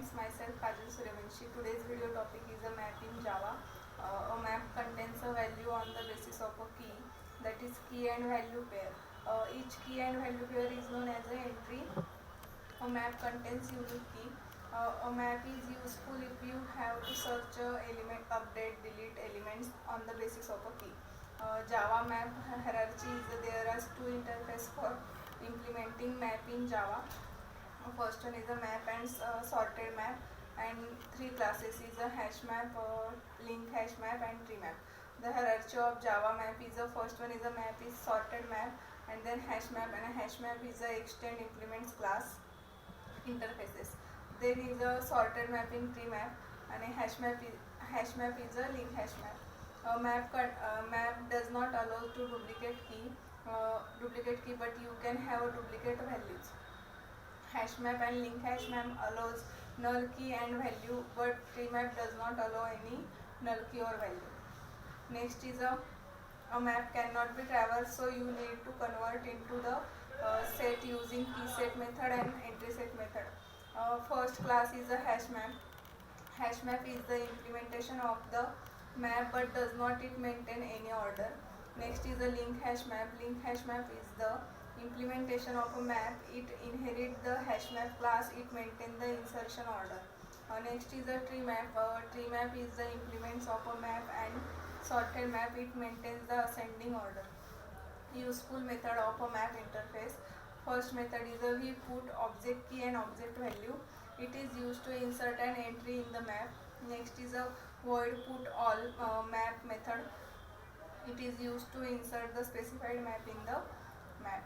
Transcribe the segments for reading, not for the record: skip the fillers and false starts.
friends, myself Kajal Suryavanshi. Today's video topic is a map in Java. A map contains a value on the basis of a key, that is key and value pair. Each key and value pair is known as an entry. A map contains unique key. A map is useful if you have to search element, update, delete elements on the basis of a key. Java map hierarchy is there are two interfaces for implementing map in Java. First one is a map and sorted map, and three classes is a hash map, link hash map and tree map. The hierarchy of Java map is the first one is a map is sorted map, and then hash map, and a hash map is a extend implements class interfaces. Then is a sorted map in tree map, and a hash map is a link hash map. A map does not allow to duplicate key, but you can have a duplicate values. Hash map and link hash map allows null key and value, but tree map does not allow any null key or value. Next is a map cannot be traversed, so you need to convert into the set using key set method and entry set method. First class is a hash map. Hash map is the implementation of the map, but does not it maintain any order. Next is a link hash map. Link hash map is the implementation of a map. It inherits the hash map class. It maintains the insertion order. Next is a tree map. Tree map is the implements of a map, and sorted map it maintains the ascending order. Useful method of a map interface. First method is a we put object key and object value. It is used to insert an entry in the map. Next is a void put all map method. It is used to insert the specified map in the map.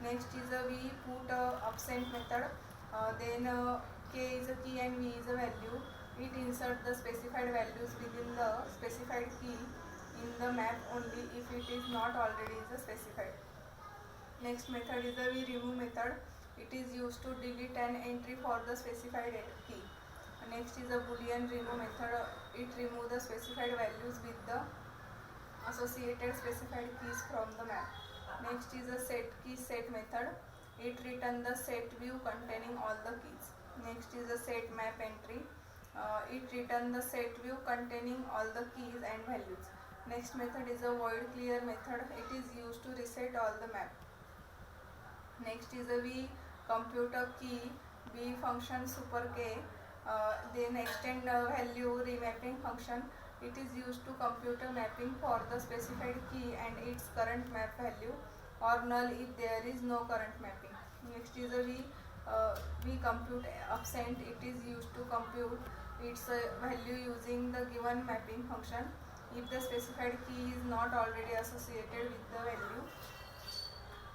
Next is a we put absent method. Then k is a key and v is a value. It insert the specified values within the specified key in the map only if it is not already is specified. Next method is a we remove method. It is used to delete an entry for the specified key. Next is a boolean remove method. It removes the specified values with the associated specified keys from the map. Next is a set key set method. It returns the set view containing all the keys. Next is a set map entry. It returns the set view containing all the keys and values. Next method is a void clear method. It is used to reset all the map. Next is a we compute a key b function super k. Then extend value remapping function. It is used to compute a mapping for the specified key and its current map value, or null if there is no current mapping. Next is a we compute absent. It is used to compute its value using the given mapping function if the specified key is not already associated with the value.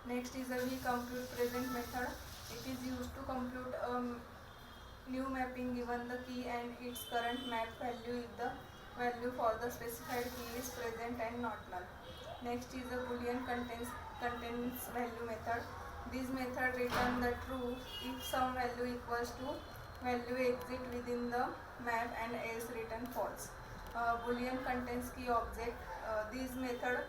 Next is a we compute present method. It is used to compute new mapping given the key and its current map value if the value for the specified key is present and not null. Next is a boolean contains value method. This method return the true if some value equals to value exit within the map and else return false. Boolean contains key object. This method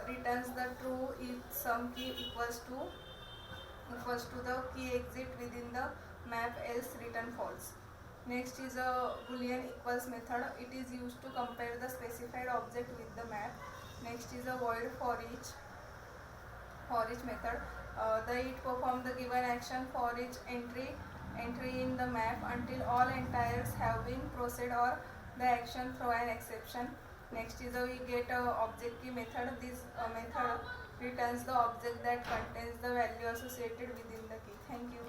returns the true if some key equals to the key exit within the map, else return false. Next is a boolean equals method. It is used to compare the specified object with the map. Next is a void for each method. It perform the given action for each entry in the map until all entires have been processed or the action throw an exception. Next is a we get a object key method. This method returns the object that contains the value associated within the key. Thank you.